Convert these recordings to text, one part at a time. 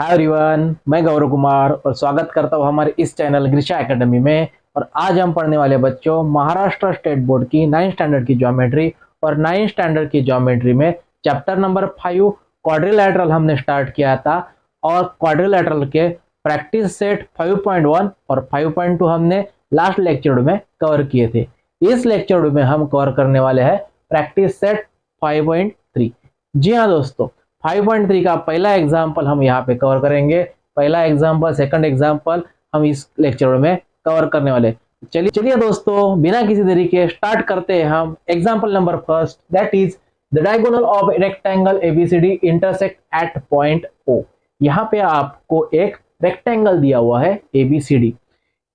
Hi everyone, मैं गौरव कुमार और स्वागत करता हूँ हमारे इस चैनल ग्रीशा एकेडमी में। और आज हम पढ़ने वाले बच्चों महाराष्ट्र स्टेट बोर्ड की 9th स्टैंडर्ड की ज्योमेट्री और 9th स्टैंडर्ड की ज्योमेट्री में चैप्टर नंबर 5 क्वाड्रिलैटरल हमने स्टार्ट किया था। और क्वाड्रिलैटरल के प्रैक्टिस सेट 5.1 और 5.2 हमने लास्ट लेक्चर में कवर किए थे। इस लेक्चर में हम कवर करने वाले हैं प्रैक्टिस सेट 5.3। जी हाँ दोस्तों, 5.3 का पहला एग्जाम्पल हम यहाँ पे कवर करेंगे। पहला एग्जाम्पल, सेकंड एग्जाम्पल हम इस लेक्चर में कवर करने वाले। चलिए दोस्तों, बिना किसी देरी के स्टार्ट करते हैं हम example number first, that is the diagonal of rectangle ABCD intersect at point O. यहाँ पे आपको एक रेक्टेंगल दिया हुआ है एबीसीडी।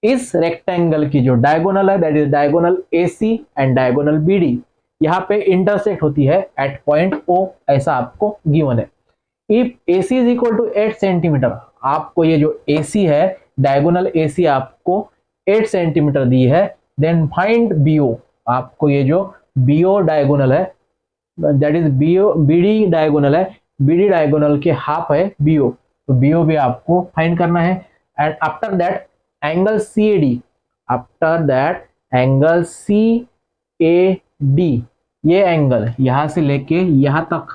इस रेक्टेंगल की जो डायगोनल है that is diagonal AC and diagonal BD यहाँ पे इंटरसेक्ट होती है एट पॉइंट ओ, ऐसा आपको गिवन है। If AC is equal to 8 centimetre, आपको ये जो AC है डायगोनल AC आपको 8 सेंटीमीटर दी है, देन फाइंड BO। आपको ये जो BO डायगोनल है दैट इज BD डायगोनल है, BD डायगोनल के हाफ है BO, तो BO भी आपको फाइंड करना है। And after that angle CAD, after that angle CAD, ये एंगल यहां से लेके यहां तक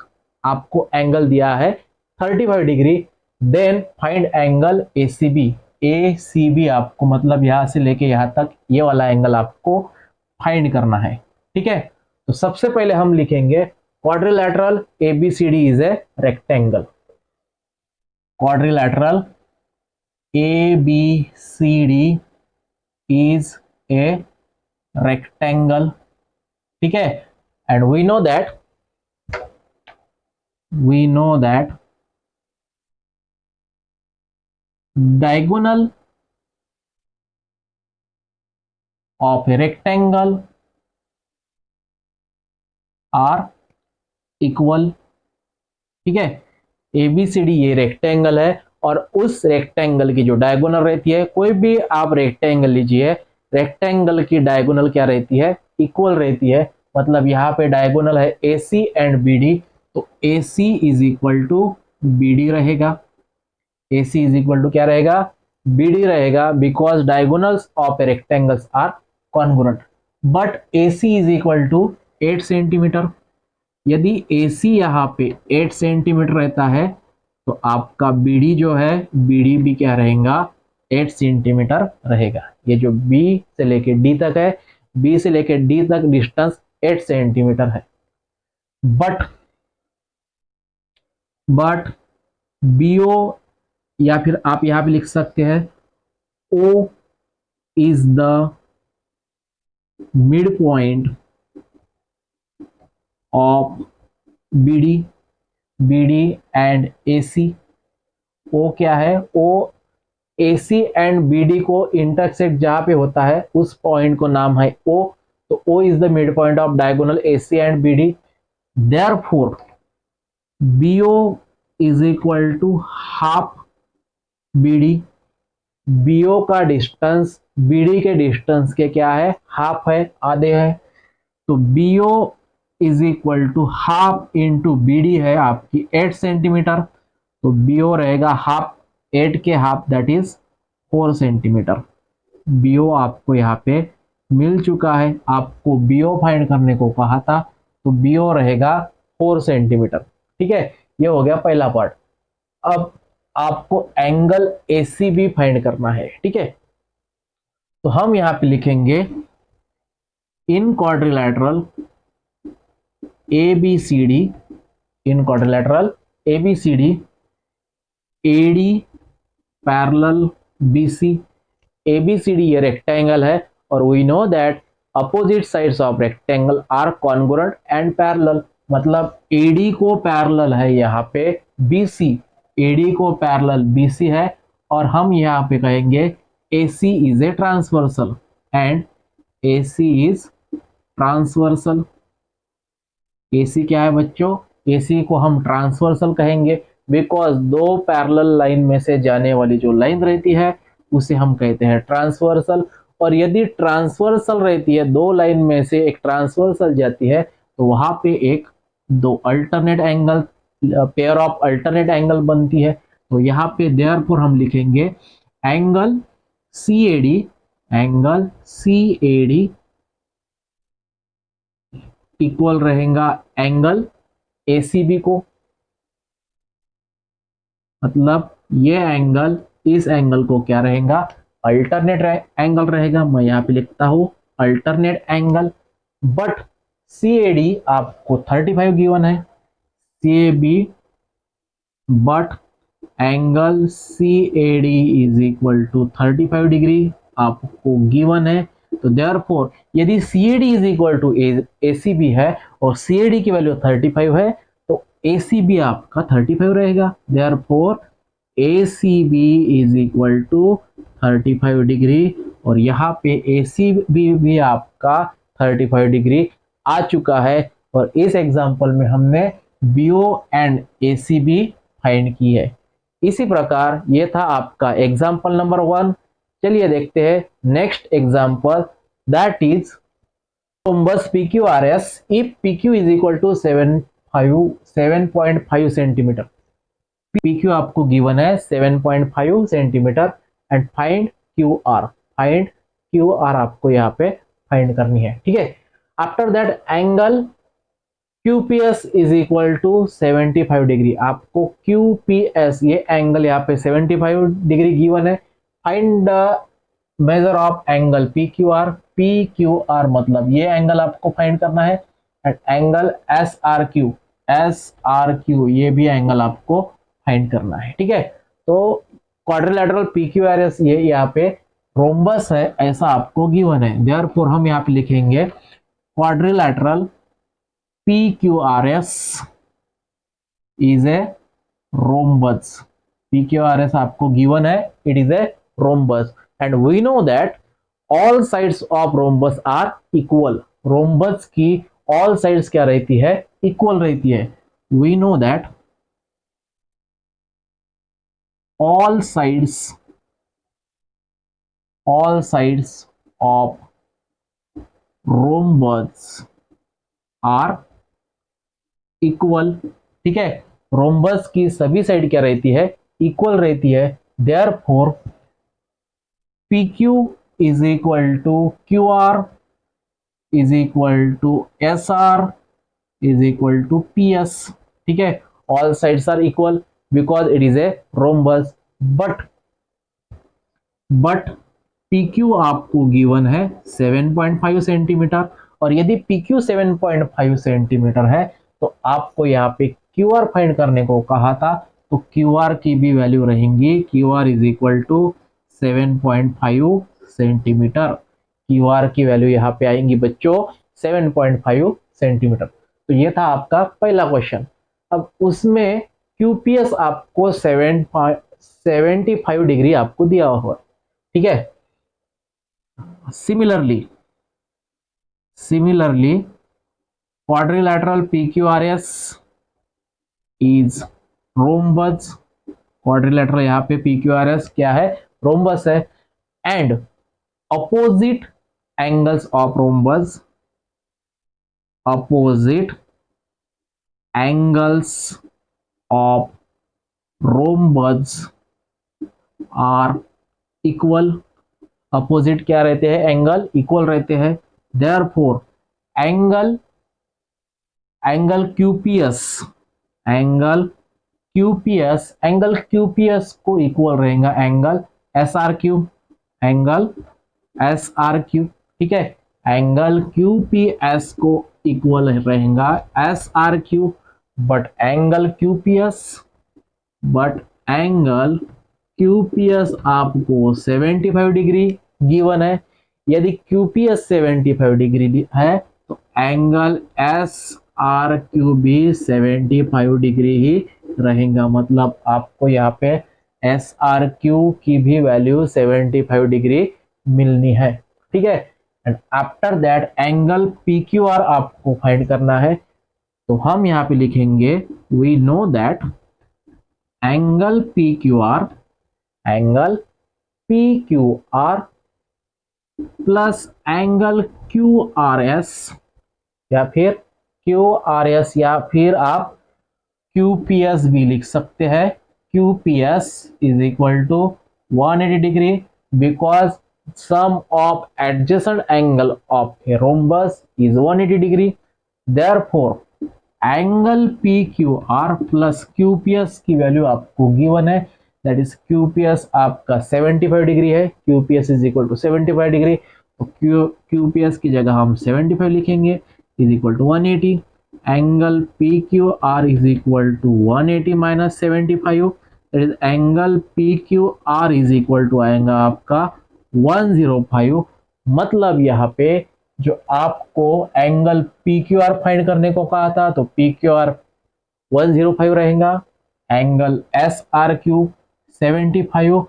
आपको एंगल दिया है 35 degree. Then find angle ACB आपको मतलब यहां से लेके यहां तक ये वाला एंगल आपको फाइंड करना है। ठीक है, तो सबसे पहले हम लिखेंगे quadrilateral ABCD is a rectangle. Quadrilateral ABCD is a rectangle. ठीक है, and we know that diagonal of a rectangle are equal। ठीक है, ABCD ये रेक्टेंगल है और उस रेक्टेंगल की जो डायगोनल रहती है, कोई भी आप रेक्टेंगल लीजिए, रेक्टेंगल की डायगोनल क्या रहती है, इक्वल रहती है। मतलब यहाँ पे डायगोनल है AC एंड BD, तो AC is equal to BD रहेगा। AC इज इक्वल टू क्या रहेगा, BD रहेगा, because diagonals of a rectangles are congruent. But AC is equal to 8 centimetre. यदि AC यहाँ पे 8 सेंटीमीटर रहता है तो आपका BD जो है BD भी क्या रहेगा, 8 सेंटीमीटर रहेगा। ये जो B से लेके D तक है, B से लेके D तक डिस्टेंस 8 सेंटीमीटर है। बट BO या फिर आप यहां पे लिख सकते हैं O is the mid point of BD and AC। O क्या है, O AC एंड BD को इंटरसेक्ट जहां पे होता है उस पॉइंट को नाम है O। तो O is the midpoint of diagonal AC and BD. Therefore, BO is equal to half BD। BO का डिस्टेंस BD के डिस्टेंस के क्या है, हाफ है, आधे है। तो BO is equal to half into BD है आपकी 8 सेंटीमीटर, तो BO रहेगा हाफ, 8 के half that is 4 centimetre. BO आपको यहाँ पे मिल चुका है। आपको BO फाइंड करने को कहा था, तो BO रहेगा 4 सेंटीमीटर। ठीक है, ये हो गया पहला पार्ट। अब आपको एंगल ACB फाइंड करना है। ठीक है, तो हम यहाँ पे लिखेंगे in quadrilateral ABCD, in quadrilateral ABCD AD parallel BC। ABCD ये रेक्टेंगल है और we know that opposite sides of rectangle are congruent and parallel. मतलब AD को पैरेलल है यहाँ पे BC, AD को पैरेलल BC है, और हम यहाँ पे कहेंगे AC is a transversal and AC is transversal. AC क्या है बच्चों, AC को हम ट्रांसवर्सल कहेंगे बिकॉज दो पैरेलल लाइन में से जाने वाली जो लाइन रहती है उसे हम कहते हैं ट्रांसवर्सल। और यदि ट्रांसवर्सल रहती है, दो लाइन में से एक ट्रांसवर्सल जाती है, तो वहां पे एक दो alternate angle, pair of alternate angle बनती है। तो यहाँ पे देयरफॉर हम लिखेंगे angle CAD, angle CAD equal रहेगा एंगल ACB को, मतलब ये एंगल इस एंगल को क्या रहेगा, अल्टरनेट एंगल रहेगा। मैं यहाँ पे लिखता हूं अल्टरनेट एंगल। बट CAD आपको 35 गिवन है, CAB but angle CAD is equal to 35 degree आपको गिवन है। तो देयरफॉर यदि CAD is equal to ACB है और CAD की वैल्यू 35 है तो ACB आपका 35 रहेगा। Therefore ACB is equal to 35 degree, और यहाँ पे ACB भी आपका 35 डिग्री आ चुका है। और इस एग्जांपल में हमने BO एंड ACB फाइंड की है। इसी प्रकार ये था आपका एग्जांपल नंबर 1। चलिए देखते हैं next example, that is rhombus PQRS if PQ is equal to 7.5 centimetre. PQ आपको गिवन है 7.5 centimetre and find QR, find QR आपको यहाँ पे फाइंड करनी है, ठीक है। After that angle QPS is equal to 75 degree, आपको QPS ये एंगल यहाँ पे 75 डिग्री गिवन है। Find the measure of angle PQR, PQR मतलब ये एंगल आपको फाइंड करना है। एंड एंगल SRQ ये भी एंगल आपको फाइंड करना है, ठीक है। तो क्वाड्रिलेटरल PQRS ये यहाँ पे रोम्बस है ऐसा आपको गिवन है। देयरफॉर हम यहाँ पे लिखेंगे quadrilateral PQRS is a rhombus. PQRS आपको given है, it is a rhombus and we know that all sides of rhombus are equal. Rhombus की all sides क्या रहती है, equal रहती है। We know that all sides of rhombus are equal, ठीक है। रोम्बस की सभी साइड क्या रहती है, इक्वल रहती है। Therefore PQ is equal to QR is equal to SR is equal to PS, ठीक है। All sides are equal because it is a rhombus. But PQ आपको गिवन है 7.5 सेंटीमीटर, और यदि PQ 7.5 सेंटीमीटर है तो आपको यहाँ पे QR फाइंड करने को कहा था, तो QR की भी वैल्यू रहेंगी, QR is equal to 7.5 centimetre. QR की वैल्यू यहाँ पे आएंगी बच्चों 7.5 सेंटीमीटर। तो ये था आपका पहला क्वेश्चन। अब उसमें QPS आपको 75 डिग्री आपको दिया हुआ, ठीक है। Similarly quadrilateral PQRS is rhombus, quadrilateral यहाँ पे PQRS क्या है, रोम्बस है। And opposite angles of rhombus, opposite angles of rhombus are equal. Opposite क्या रहते हैं, एंगल इक्वल रहते हैं। देयरफॉर एंगल QPS को इक्वल रहेगा एंगल SRQ, ठीक है। एंगल QPS को इक्वल रहेगा SRQ, बट एंगल QPS आपको 75 डिग्री गिवन है। यदि QPS 75 डिग्री है तो एंगल SRQ भी 75 डिग्री ही रहेगा, मतलब आपको यहाँ पे SRQ की भी वैल्यू 75 डिग्री मिलनी है, ठीक है। And after that angle PQR आपको फाइंड करना है, तो हम यहाँ पे लिखेंगे we know that angle PQR plus angle QRS या फिर आप QPS भी लिख सकते हैं। QPS is equal to 180 degree because sum of adjacent angle of a rhombus is 180 degree. Therefore angle PQR plus QPS की वैल्यू आपको गिवन है, दैट इज QPS आपका 75 डिग्री है, QPS is equal to 75 degree, तो QPS की जगह हम 75 लिखेंगे is equal to 180, angle PQR is equal to 180 minus 75, that is angle PQR is equal to आएगा आपका 105। मतलब यहाँ पे जो आपको एंगल PQR फाइंड करने को कहा था तो PQR 105 रहेगा, एंगल SRQ 75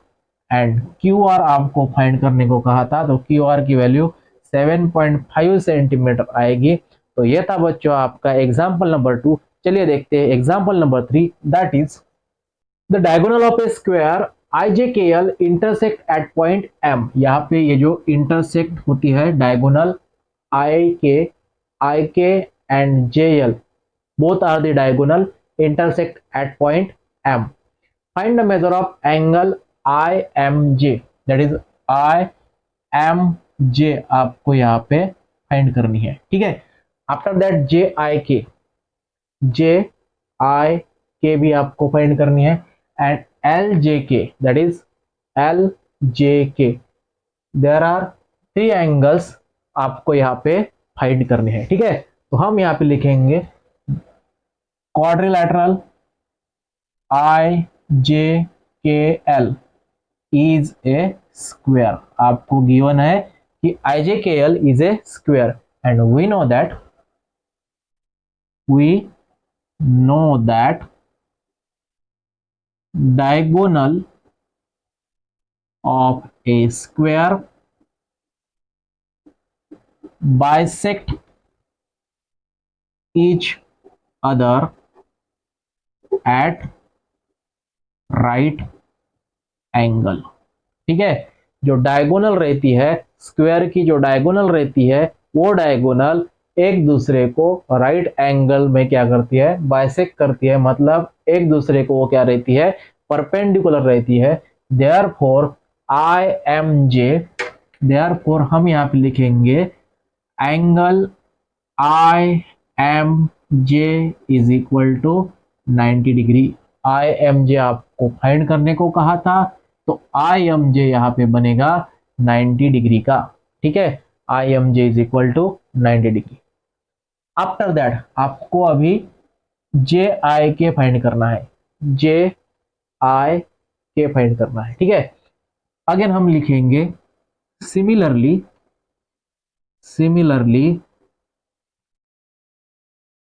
एंड QR आपको फाइंड करने को कहा था तो QR की वैल्यू 7.5 सेंटीमीटर आएगी। तो ये था बच्चों आपका एग्जाम्पल नंबर 2। चलिए देखते हैं example number 3, that is the diagonal of A square IJKL intersect at point M। यहाँ पे ये जो इंटरसेक्ट होती है diagonal IK and JL both are the diagonal intersect at point M. Find the measure of angle IMJ, that is IMJ आपको यहाँ पे find करनी है, ठीक है। आफ्टर दैट JIK भी आपको फाइंड करनी है and LJK, that is LJK। There are 3 angles आपको यहाँ पे फाइंड करने हैं, ठीक है। तो हम यहाँ पे लिखेंगे quadrilateral IJKL is a square. आपको गिवन है कि IJKL is a square and we know that diagonal of a square bisect each other at right angle, ठीक है। जो डायगोनल रहती है स्क्वायर की, जो डायगोनल रहती है वो डायगोनल एक दूसरे को राइट एंगल में क्या करती है, बाइसेक्ट करती है, मतलब एक दूसरे को वो क्या रहती है, परपेंडिकुलर रहती है। देयरफॉर IMJ, देयरफॉर हम यहाँ पे लिखेंगे angle IMJ is equal to 90 degree. IMJ आपको फाइंड करने को कहा था तो IMJ यहाँ पे बनेगा 90 डिग्री का, ठीक है। IMJ is equal to 90 degree. After that आपको अभी JIK फाइंड करना है, JIK फाइंड करना है, ठीक है। अगेन हम लिखेंगे similarly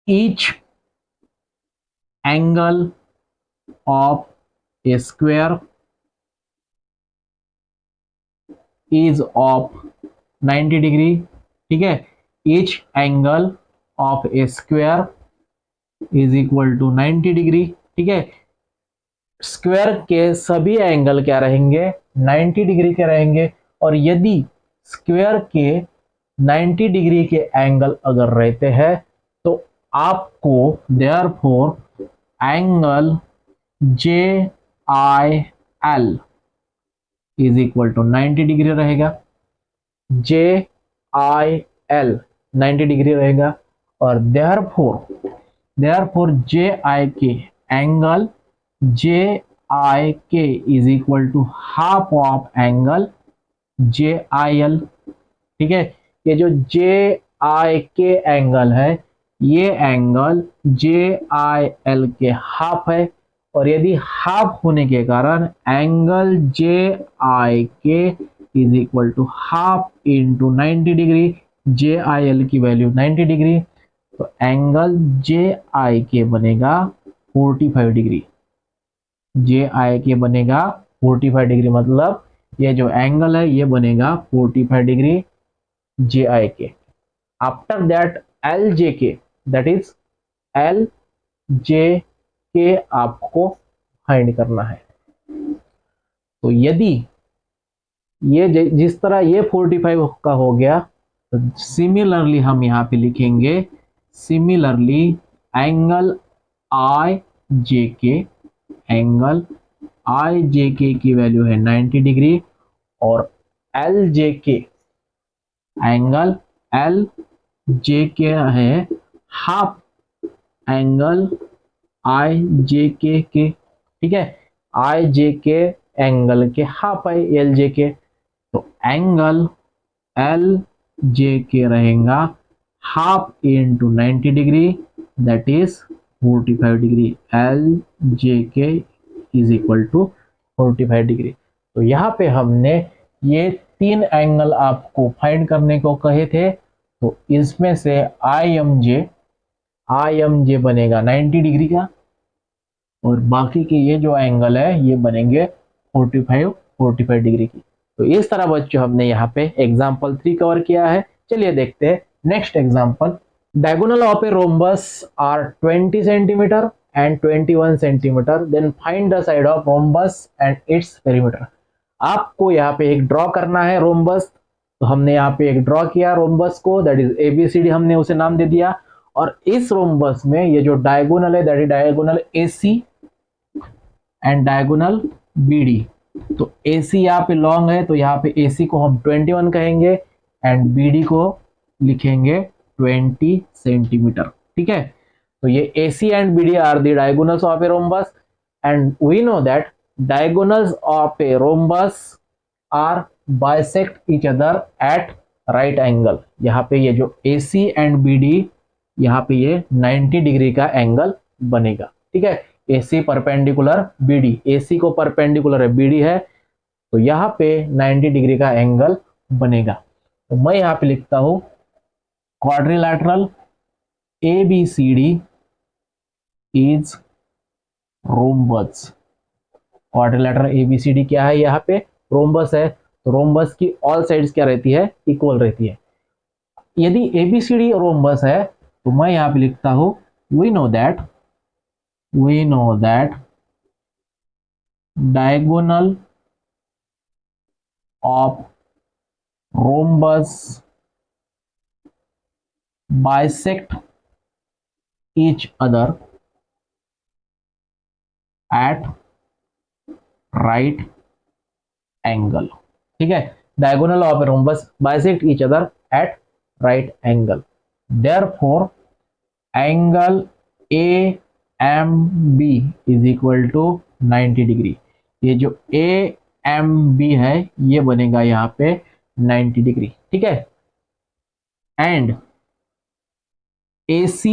each angle of a square is of 90 degree, ठीक है। each angle of a square is equal to 90 degree, ठीक है। स्क्वायर के सभी एंगल क्या रहेंगे, 90 डिग्री के रहेंगे, और यदि स्क्वायर के 90 डिग्री के एंगल अगर रहते हैं तो आपको therefore angle JIL is equal to 90 degree रहेगा, JIL 90 डिग्री रहेगा, और therefore JIK angle JIK is equal to half of angle JIL, ठीक है। ये जो JIK एंगल है ये एंगल JIL के हाफ है, और यदि हाफ होने के कारण angle JIK is equal to half into 90 degree, JIL की वैल्यू 90 डिग्री, तो एंगल JIK बनेगा 45 डिग्री, JIK बनेगा 45 डिग्री, मतलब ये जो एंगल है ये बनेगा 45 degree JIK। After that LJK, that is LJK आपको फाइंड करना है। तो यदि ये जिस तरह ये 45 का हो गया तो सिमिलरली हम यहाँ पे लिखेंगे सिमिलरली एंगल IJK आई जे के की वैल्यू है 90 डिग्री और एल जे के एंगल एल जे के है हाफ एंगल आई जे के, ठीक है, आई जे के एंगल के हाफ है एल जे के, तो एंगल एल जे के रहेगा half into 90 degree that is 45 degree, L J के इज इक्वल टू 45 डिग्री। तो यहाँ पे हमने ये तीन एंगल आपको फाइंड करने को कहे थे, तो इसमें से आई एम जे बनेगा 90 डिग्री का और बाकी के ये जो एंगल है ये बनेंगे 45 डिग्री की। तो इस तरह बच्चों हमने यहाँ पे एग्जाम्पल 3 कवर किया है। चलिए देखते हैं next example. Diagonal of a rhombus are 20 centimetre and 21 centimetre, then find the side of rhombus and its perimeter. आपको यहाँ पे एक ड्रॉ करना है रोम्बस, तो हमने यहाँ पे एक ड्रॉ किया रोम्बस को, दैट इज एबीसीडी, हमने उसे नाम दे दिया। और इस रोम्बस में ये जो डायगोनल है that is diagonal AC and diagonal BD. तो AC यहाँ पे लॉन्ग है तो यहाँ पे AC को हम 21 कहेंगे एंड BD को लिखेंगे 20 सेंटीमीटर, ठीक है। तो ये AC and BD are the diagonals of a rhombus and we know that diagonals of a rhombus are bisect each other at right angle. यहाँ पे ये जो AC एंड BD यहाँ पे ये 90 डिग्री का एंगल बनेगा, ठीक है। AC परपेंडिकुलर BD, AC को परपेंडिकुलर है BD है, तो यहाँ पे 90 डिग्री का एंगल बनेगा। तो मैं यहाँ पे लिखता हूं quadrilateral ABCD is rhombus. Quadrilateral ABCD क्या है, यहाँ पे रोम्बस है, तो रोम्बस की ऑल साइड्स क्या रहती है, इक्वल रहती है। यदि ABCD रोम्बस है तो मैं यहाँ पे लिखता हूं we know that diagonal of rhombus bisect each other at right angle, ठीक है। diagonal of a rhombus bisect each other at right angle, therefore angle AMB is equal to 90 degree. ये जो AMB है ये बनेगा यहाँ पे 90 डिग्री, ठीक है। And AC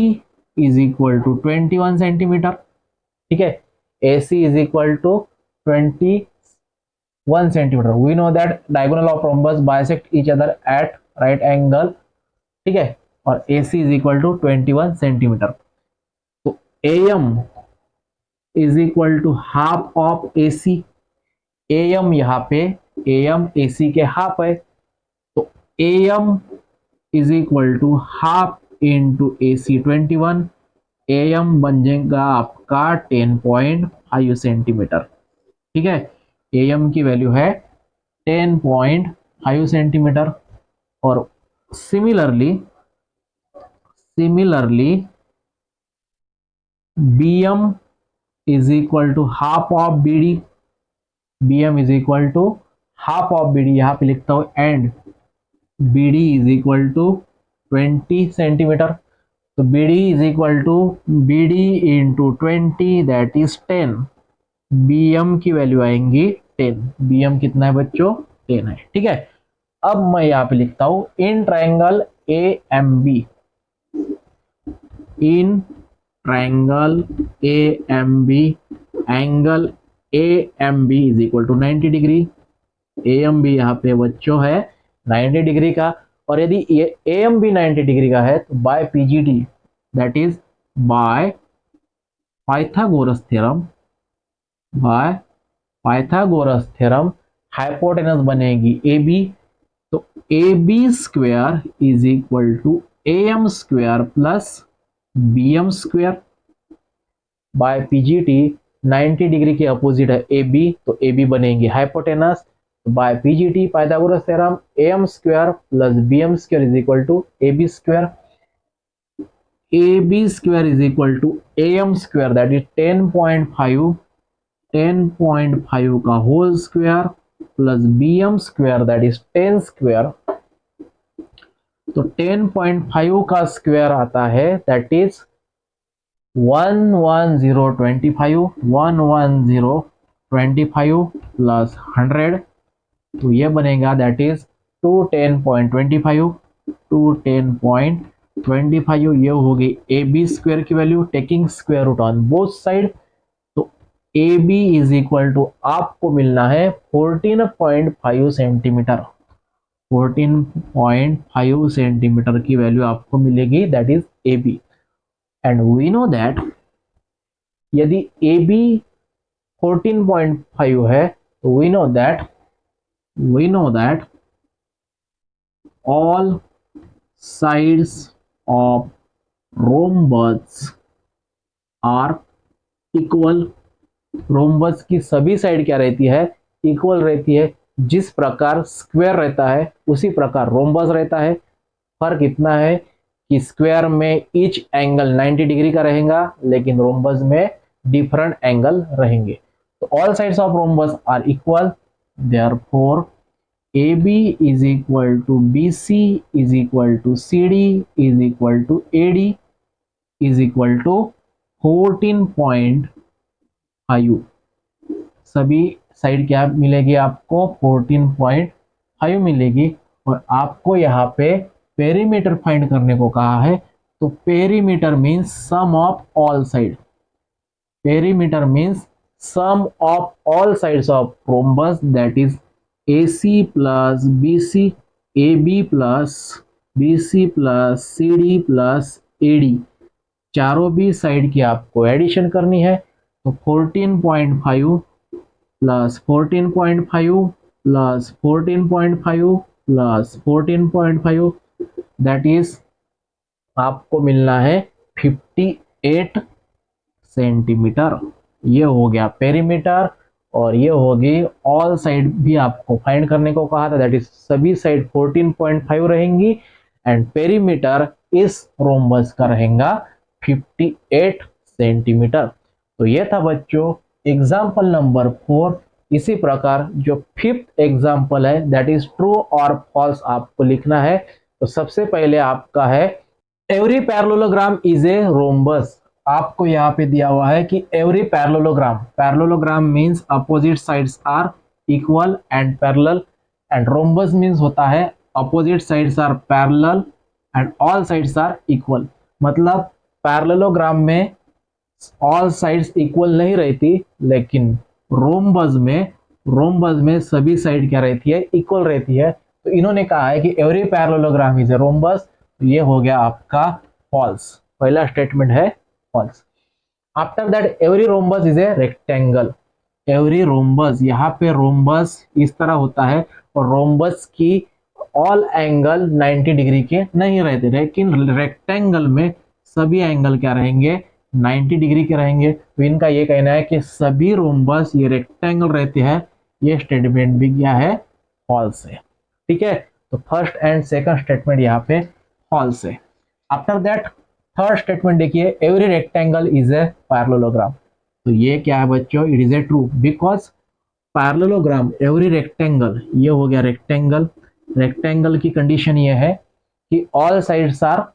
is equal to 21 centimetre, ठीक है। AC is equal to 21 centimetre. We know that diagonal of rhombus bisect each other at right angle, ठीक है, और AC is equal to 21 centimetre. AM is equal to half of AC। AM यहाँ पे AM AC के half है, तो AM is equal to half into AC 21। AM बन जाएगा आपका 10.5 सेंटीमीटर, ठीक है। AM की वैल्यू है 10.5 सेंटीमीटर। और similarly BM is equal to half of BD, BM is equal to half of BD, यहाँ पे लिखता हूँ and BD is equal to 20 centimetre. तो BD is equal to BD into 20 that is 10। BM की value आएंगी 10। BM कितना है बच्चों, 10 है, ठीक है। अब मैं यहाँ पे लिखता हूँ in triangle AMB, in triangle AMB angle AMB is equal to 90 degree. AMB यहाँ पे बच्चों है 90 डिग्री का, और यदि ये AMB 90 डिग्री का है तो by PGT that is by Pythagoras theorem hypotenuse बनेगी AB। तो AB square is equal to AM square plus BM square. By PGT 90 degree के अपोजिट है AB, तो AB बनेगी hypotenuse. By PGT Pythagoras theorem AM square plus BM square is equal to AB square. AB square is equal to AM square that is 10.5 10.5 का whole square plus bm square that is 10 square. तो 10.5 का square आता है that is 11025 11025 plus 100, तो ये बनेगा that is 210.25 210.25। ये होगी ए बी स्क्वायर की value taking square root on both side. तो A B is equal to आपको मिलना है 14.5 सेंटीमीटर। 14.5 सेंटीमीटर की वैल्यू आपको मिलेगी that is A B. And we know that यदि ए बी 14.5 है तो we know that all sides of rhombus are equal। Rhombus की सभी साइड क्या रहती है, इक्वल रहती है। जिस प्रकार स्क्वायर रहता है उसी प्रकार रोम्बस रहता है। फर्क इतना है कि स्क्वायर में ईच एंगल 90 डिग्री का रहेगा लेकिन रोम्बस में डिफरेंट एंगल रहेंगे। तो all sides of rhombus are equal, therefore AB is equal to BC is equal to CD is equal to AD is equal to 14.5। सभी साइड क्या मिलेगी आपको, 14.5 मिलेगी। और आपको यहाँ पे पेरीमीटर फाइंड करने को कहा है। तो perimeter means sum of all side. Perimeter means sum of all sides of rhombus that is AC plus BC, AB plus BC plus CD plus AD, चारों भी साइड की आपको एडिशन करनी है। तो 14.5 plus 14.5 plus 14.5 plus 14.5 that is आपको मिलना है 58 सेंटीमीटर। ये हो गया पेरीमीटर। और ये होगी ऑल साइड भी आपको फाइंड करने को कहा था दैट इज सभी साइड 14.5 रहेंगी एंड पेरीमीटर इस रोम्बस का रहेगा 58 सेंटीमीटर। तो ये था बच्चों एग्जाम्पल नंबर 4। इसी प्रकार जो फिफ्थ एग्जाम्पल है दैट इज ट्रू और फॉल्स आपको लिखना है। तो सबसे पहले आपका है every parallelogram is a rhombus. आपको यहाँ पे दिया हुआ है कि every parallelogram means opposite sides are equal and parallel, and rhombus means होता है opposite sides are parallel and all sides are equal. मतलब पैरेललोग्राम में ऑल साइड्स इक्वल नहीं रहती, लेकिन रोम्बस में सभी साइड क्या रहती है, इक्वल रहती है। तो इन्होंने कहा है कि every parallelogram is a rhombus. ये हो गया आपका फॉल्स, पहला स्टेटमेंट है false. After that every rhombus is a rectangle. Every rhombus, यहाँ पे रोम्बस इस तरह होता है और रोम्बस की ऑल एंगल 90 डिग्री के नहीं रहते, लेकिन रेक्टेंगल में सभी एंगल क्या रहेंगे, 90 डिग्री के रहेंगे। तो इनका ये कहना है कि सभी रोम्बस ये रेक्टेंगल रहते हैं। ये स्टेटमेंट भी क्या है, फॉल्स है। ठीक है, तो फर्स्ट एंड सेकंड स्टेटमेंट यहाँ पे फॉल्स है। आफ्टर दैट थर्ड स्टेटमेंट देखिए, every rectangle is a parallelogram. तो ये क्या है बच्चों, it is A true because parallelogram every rectangle, ये हो गया रेक्टेंगल। रेक्टेंगल की कंडीशन ये है कि ऑल साइड्स आर,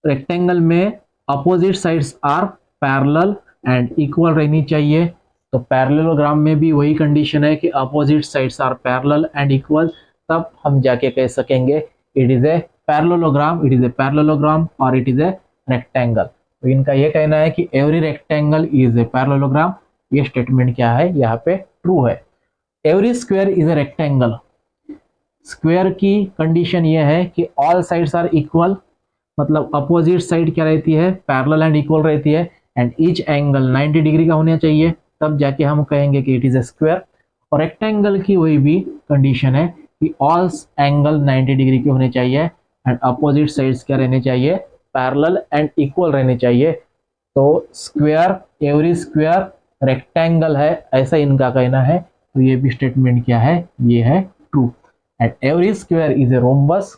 रेक्टेंगल में opposite sides are parallel and equal रहनी चाहिए। तो पैरेललोग्राम में भी वही कंडीशन है कि opposite sides are parallel and equal, तब हम जाके कह सकेंगे it is a parallelogram, it is a parallelogram और इट इज ए रेक्टेंगल। तो इनका ये कहना है कि every rectangle is a parallelogram. ये स्टेटमेंट क्या है, यहाँ पे ट्रू है। Every square is a rectangle. Square की कंडीशन ये है कि ऑल साइड्स आर इक्वल, मतलब अपोजिट साइड क्या रहती है, पैरेलल एंड इक्वल रहती है एंड ईच एंगल 90 डिग्री का होना चाहिए, तब जाके हम कहेंगे कि इट इज ए स्क्वायर। और रेक्टेंगल की वही भी कंडीशन है कि ऑल एंगल 90 डिग्री के होने चाहिए एंड अपोजिट साइड्स क्या रहने चाहिए, पैरेलल एंड इक्वल रहने चाहिए। तो स्क्वायर, एवरी स्क्वायर रेक्टेंगल है, ऐसा इनका कहना है। तो ये भी स्टेटमेंट क्या है, ये है true. And every square is a rhombus.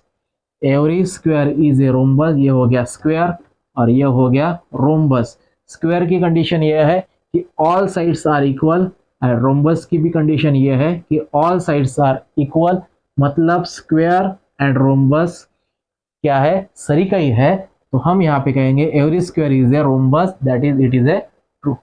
Every square is a rhombus, ये हो गया स्क्वायर और ये हो गया रोम्बस। स्क्वायर की कंडीशन ये है कि ऑल साइड्स आर इक्वल, और रोम्बस की भी कंडीशन ये है कि ऑल साइड्स आर इक्वल, मतलब स्क्वायर एंड रोम्बस क्या है, सरीका ही है। तो हम यहाँ पे कहेंगे every square is a rhombus, that is it is A true.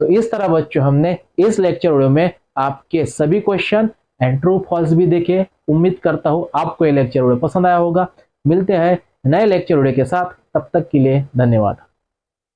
तो इस तरह बच्चों हमने इस लेक्चर वीडियो में आपके सभी क्वेश्चन एंड ट्रू फॉल्स भी देखे। उम्मीद करता हूँ आपको ये लेक्चर वीडियो पसंद आया होगा। मिलते हैं नए लेक्चर वीडियो के साथ, तब तक के लिए धन्यवाद।